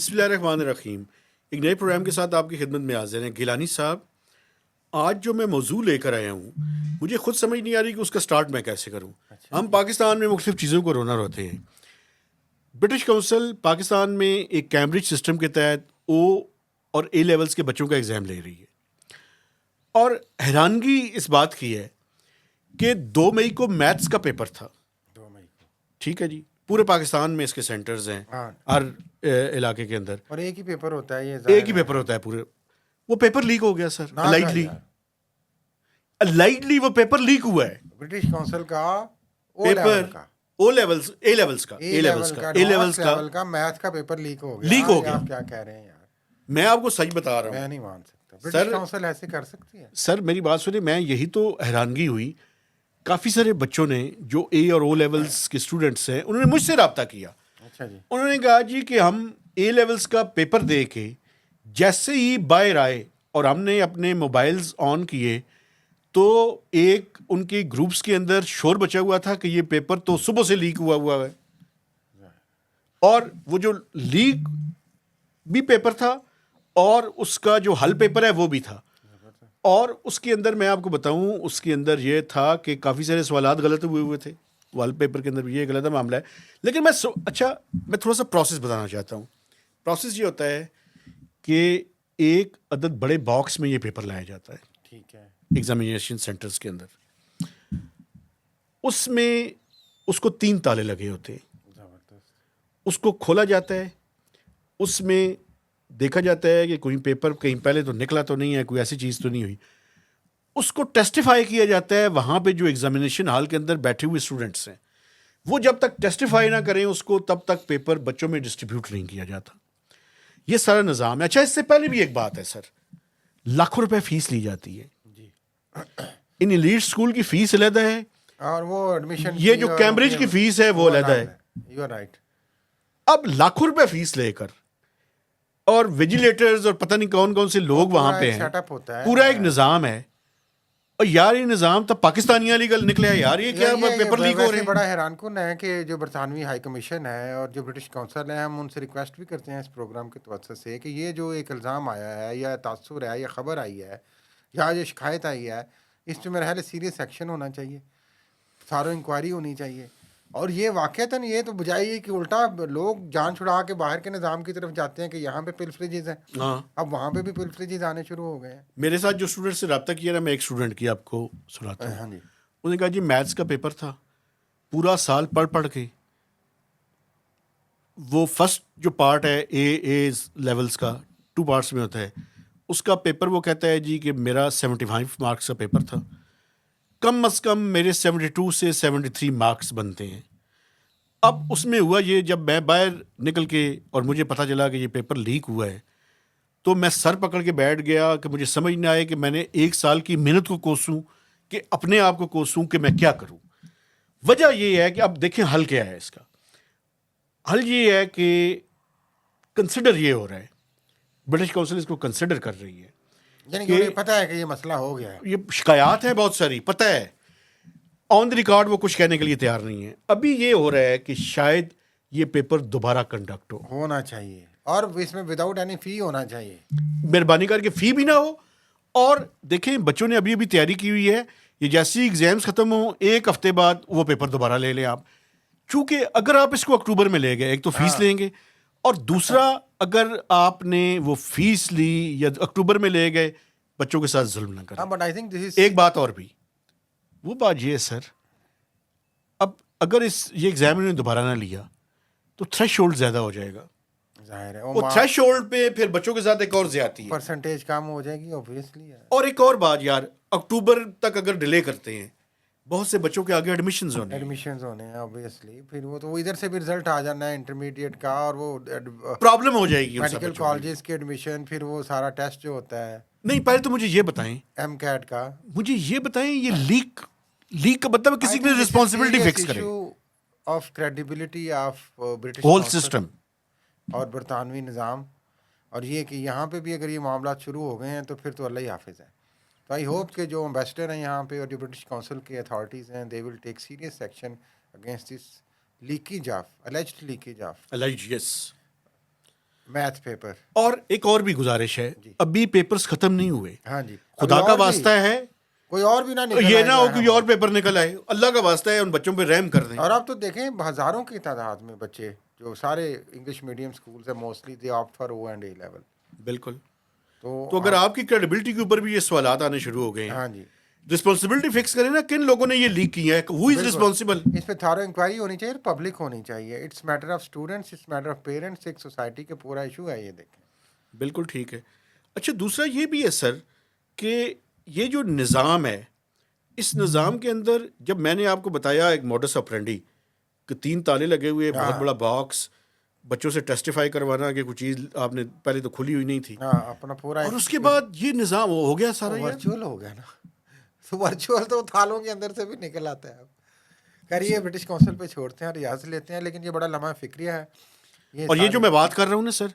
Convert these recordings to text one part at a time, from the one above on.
بسم اللہ الرحمن الرحیم. ایک نئے پروگرام کے ساتھ آپ کی خدمت میں حاضر ہیں. گیلانی صاحب، آج جو میں موضوع لے کر آیا ہوں مجھے خود سمجھ نہیں آ رہی کہ اس کا سٹارٹ میں کیسے کروں. ہم پاکستان میں مختلف چیزوں کو رونا روتے ہیں. برٹش کونسل پاکستان میں ایک کیمبرج سسٹم کے تحت او اور اے لیولز کے بچوں کا ایگزام لے رہی ہے، اور حیرانگی اس بات کی ہے کہ 2 مئی کو میتھس کا پیپر تھا. 2 مئی کو، ٹھیک ہے جی، پورے پاکستان میں اس کے سینٹرز ہیں، ہر علاقے کے اندر، اور ایک ہی پیپر ہوتا ہے. یہ ایک ہی پیپر ہوتا ہے پورے. وہ پیپر لیک ہو گیا سر، لائٹلی وہ پیپر لیک ہوا ہے. برٹش کونسل کا paper O levels, A levels کا، اے لیولز کا میتھ کا پیپر لیک ہو گیا. لیک ہو گیا. آپ کیا کہہ رہے ہیں یار؟ میں آپ کو سچ بتا رہا ہوں، میں نہیں مان سکتا برٹش کونسل ایسے کر سکتی ہے. سر میری بات سنیں، میں یہی تو حیرانگی ہوئی. کافی سارے بچوں نے جو اے اور او لیولز کے اسٹوڈنٹس ہیں انہوں نے مجھ سے رابطہ کیا. اچھا جی. انہوں نے کہا جی کہ ہم اے لیولز کا پیپر دے کے جیسے ہی باہر آئے اور ہم نے اپنے موبائلز آن کیے تو ایک ان کے گروپس کے اندر شور بچا ہوا تھا کہ یہ پیپر تو صبح سے لیک ہوا ہے. اور وہ جو لیک بھی پیپر تھا اور اس کا جو حل پیپر ہے وہ بھی تھا. اور اس کے اندر میں آپ کو بتاؤں، اس کے اندر یہ تھا کہ کافی سارے سوالات غلط ہوئے تھے. وال پیپر کے اندر بھی یہ غلط معاملہ ہے. لیکن میں تھوڑا سا پروسیس بتانا چاہتا ہوں. پروسیس یہ ہوتا ہے کہ ایک عدد بڑے باکس میں یہ پیپر لایا جاتا ہے، ٹھیک ہے، ایگزامینیشن سینٹرز کے اندر. اس میں اس کو 3 تالے لگے ہوتے ہیں. زبردست. اس کو کھولا جاتا ہے، اس میں دیکھا جاتا ہے کہ کوئی پیپر کہیں پہلے تو نکلا تو نہیں ہے، کوئی ایسی چیز تو نہیں ہوئی. اس کو ٹیسٹیفائی کیا جاتا ہے. وہاں پہ جو ایگزامینیشن ہال کے اندر بیٹھے ہوئے اسٹوڈنٹس ہیں وہ جب تک ٹیسٹیفائی نہ کریں اس کو، تب تک پیپر بچوں میں ڈسٹریبیوٹ نہیں کیا جاتا. یہ سارا نظام ہے. اچھا، اس سے پہلے بھی ایک بات ہے سر، لاکھوں روپے فیس لی جاتی ہے. جی. ان ایلیٹ اسکول کی فیس علیحدہ ہے، اور وہ ایڈمیشن یہ جو کیمبرج کی فیس ہے وہ علیحدہ ہے. You are right. اب لاکھوں روپے فیس لے کر اور ویجیلیٹرز اور پتہ نہیں کون کون سے لوگ وہاں پہ ہیں، پورا ایک نظام ہے. اور یار یہ نظام تو پاکستانیاں لیگل نکلے ہیں یار. یہ کیا پیپر لیک ہو رہے ہیں؟ بڑا حیران کن ہے کہ جو برطانوی ہائی کمیشن ہے اور جو برٹش کونسل ہے، ہم ان سے ریکویسٹ بھی کرتے ہیں اس پروگرام کے توسط سے کہ یہ جو ایک الزام آیا ہے یا تاثر ہے یا خبر آئی ہے یا جو شکایت آئی ہے، اس پہ میرا خیال ہے سیریس ایکشن ہونا چاہیے، ساروں انکوائری ہونی چاہیے. اور یہ واقعتاً یہ تو بجائے کہ الٹا لوگ جان چھڑا کے باہر کے نظام کی طرف جاتے ہیں کہ یہاں پہ پلفریجز ہیں، اب وہاں پہ بھی پلفریجز آنے شروع ہو گئے ہیں. میرے ساتھ جو اسٹوڈنٹ سے رابطہ کیا نا، میں ایک اسٹوڈنٹ کی آپ کو سناتا ہوں. ہاں جی. انہوں نے کہا جی میتھس کا پیپر تھا، پورا سال پڑھ کے وہ فرسٹ جو پارٹ ہے اے لیولز کا 2 پارٹس میں ہوتا ہے، اس کا پیپر وہ کہتا ہے جی کہ میرا 75 مارکس کا پیپر تھا، کم از کم میرے 72 سے 73 مارکس بنتے ہیں. اب اس میں ہوا یہ، جب میں باہر نکل کے اور مجھے پتہ چلا کہ یہ پیپر لیک ہوا ہے تو میں سر پکڑ کے بیٹھ گیا کہ مجھے سمجھ نہ آئے کہ میں نے 1 سال کی محنت کو کوسوں کہ اپنے آپ کو کوسوں کہ میں کیا کروں. وجہ یہ ہے کہ اب دیکھیں حل کیا ہے. اس کا حل یہ ہے کہ کنسیڈر یہ ہو رہا ہے، برٹش کونسل اس کو کنسیڈر کر رہی ہے، یعنی کہ پتہ ہے کہ یہ مسئلہ ہو گیا ہے، یہ شکایات ہیں بہت ساری، پتہ ہے، آن دی ریکارڈ وہ کچھ کہنے کے لیے تیار نہیں ہے. ابھی یہ ہو رہا ہے کہ شاید یہ پیپر دوبارہ کنڈکٹ ہونا چاہیے اور اس میں وداؤٹ اینی فی ہونا چاہیے، مہربانی کر کے فی بھی نہ ہو. اور دیکھیں بچوں نے ابھی تیاری کی ہوئی ہے، یہ جیسے ہی ایگزامس ختم ہوں 1 ہفتے بعد وہ پیپر دوبارہ لے لیں آپ. چونکہ اگر آپ اس کو اکتوبر میں لے گئے، ایک تو فیس لیں گے، اور دوسرا اگر آپ نے وہ فیس لی یا اکتوبر میں لے گئے، بچوں کے ساتھ ظلم نہ کریں. ایک بات اور بھی، وہ بات یہ ہے سر، اب اگر یہ ایگزام نے دوبارہ نہ لیا تو تھریش ہولڈ زیادہ ہو جائے گا. ظاہر ہے وہ تھریش ہولڈ پہ پھر بچوں کے ساتھ ایک اور زیادتی ہے، پرسنٹیج کم ہو جائے گی اوبویسلی. اور ایک اور بات یار، اکتوبر تک اگر ڈیلے کرتے ہیں بہت سے بچوں کے آگے ایڈمیشنز ہونے ہیں اوبویسلی، پھر وہ تو ادھر سے بھی رزلٹ آ جانا ہے انٹرمیڈیٹ کا، اور وہ پرابلم ہو جائے گی میڈیکل کالجز کے ایڈمیشن، پھر وہ سارا ٹیسٹ جو ہوتا ہے. نہیں، پہلے تو مجھے یہ بتائیں، ایم کیٹ کا، مجھے یہ بتائیں، یہ لیک کا مطلب کسی کی رسپانسبلٹی فکس کرے of credibility of British whole system اور برطانوی نظام. اور یہ کہ یہاں پہ بھی اگر یہ معاملات شروع ہو گئے ہیں تو پھر تو اللہ ہی حافظ ہے. تو آئی ہوپ کہ جو امبیسڈر ہیں یہاں پہ اور جو برٹش کونسل کے اتھارٹیز ہیں، they will take serious action against this leakage of alleged leakage of. Yes. Math paper. اور ایک اور بھی گزارش ہے, ابھی پیپرز ختم نہیں ہوئے, ہاں جی, خدا کا واسطہ ہے کوئی اور بھی نہ نکل یہ آئے نہ ہو جو ہے کوئی اور پیپر نکل آئے, اللہ کا واسطہ ہے ان بچوں پہ رحم کر دیں. اور آپ تو دیکھیں ہزاروں کی تعداد میں بچے جو سارے انگلش میڈیم اسکولز ہیں mostly they opt for O and a level. بالکل. تو اگر آپ کی کریڈیبلٹی کے اوپر بھی یہ سوالات آنے شروع ہو گئے ہیں, ہاں جی, رسپانسبلٹی فکس کریں نا, کن لوگوں نے یہ لیک کیا ہے, ہو از رسپانسبل. اس پہ تھارو انکوائری ہونی چاہیے, پبلک ہونی چاہیے. It's matter of students, it's matter of parents, ایک سوسائٹی کا پورا ایشو ہے یہ. دیکھیں بالکل ٹھیک ہے. اچھا دوسرا یہ بھی ہے سر کہ یہ جو نظام ہے, اس نظام کے اندر جب میں نے آپ کو بتایا ایک موڈس آپرینڈی کہ 3 تالے لگے ہوئے, بہت بڑا باکس, بچوں سے ٹیسٹیفائی کروانا کہ کوئی چیز آپ نے پہلے تو کھلی ہوئی نہیں تھی, اپنا پورا, اور اس کے بعد یہ نظام ہو گیا سارا یہ ورچوئل ہو گیا نا. ورچوئل تو تھالوں کے اندر سے بھی نکل آتا ہے. اب خیر یہ برٹش کونسل پہ چھوڑتے ہیں, ریاض لیتے ہیں, لیکن یہ بڑا لمحہ فکریہ ہے. اور یہ جو میں بات کر رہا ہوں نا سر,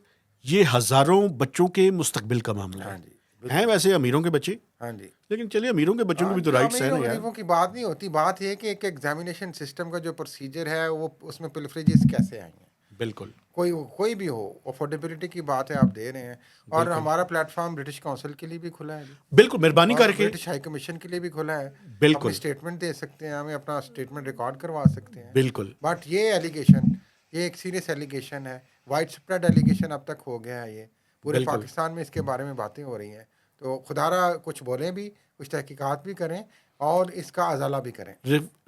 یہ ہزاروں بچوں کے مستقبل کا معاملہ ہے. ہاں جی, ہیں ویسے امیروں کے بچے, ہاں جی, لیکن چلیے امیروں کے بچوں کے بھی تو رائٹس ہیں نا یار. غریبوں کی بات نہیں ہوتی, بات یہ ہے کہ ایک ایگزامینیشن سسٹم کا جو پروسیجر ہے وہ اس میں پلفریجز کیسے آئی ہیں. بالکل, کوئی بھی ہو, افورڈیبلٹی کی بات ہے, آپ دے رہے ہیں. اور ہمارا پلیٹ فارم برٹش کونسل کے لیے بھی کھلا ہے, بالکل مہربانی کر کے, برٹش ہائی کمیشن کے لیے بھی کھلا ہے. بالکل اپنی اسٹیٹمنٹ دے سکتے ہیں, ہمیں اپنا اسٹیٹمنٹ ریکارڈ کروا سکتے ہیں. بالکل. بٹ یہ ایلیگیشن, یہ ایک سیریس ایلیگیشن ہے, وائڈ اسپریڈ ایلیگیشن اب تک ہو گیا ہے. یہ پورے پاکستان میں اس کے بارے میں باتیں ہو رہی ہیں. تو خدا را کچھ بولیں بھی, کچھ تحقیقات بھی کریں, اور اس کا ازالہ بھی کریں,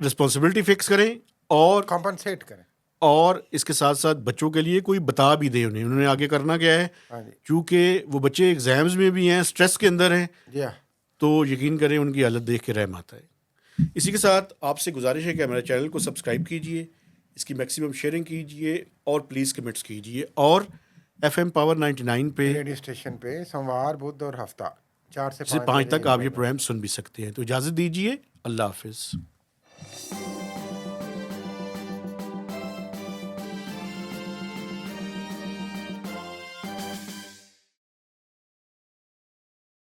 رسپانسبلٹی فکس کریں, اور کمپنسیٹ کریں, اور اس کے ساتھ ساتھ بچوں کے لیے کوئی بتا بھی دیں انہوں نے آگے کرنا کیا ہے. ہاں جی, چونکہ وہ بچے ایگزامز میں بھی ہیں, اسٹریس کے اندر ہیں, جی ہاں, تو یقین کریں ان کی حالت دیکھ کے رحم آتا ہے. اسی کے ساتھ آپ سے گزارش ہے کہ ہمارے چینل کو سبسکرائب کیجئے, اس کی میکسیمم شیئرنگ کیجئے, اور پلیز کمنٹس کیجئے. اور ایف ایم پاور 99 پہ ریڈیو اسٹیشن پہ سوموار, بدھ اور ہفتہ 4 سے 5 بجے تک آپ یہ پروگرام سن بھی سکتے ہیں. تو اجازت دیجیے, اللہ حافظ.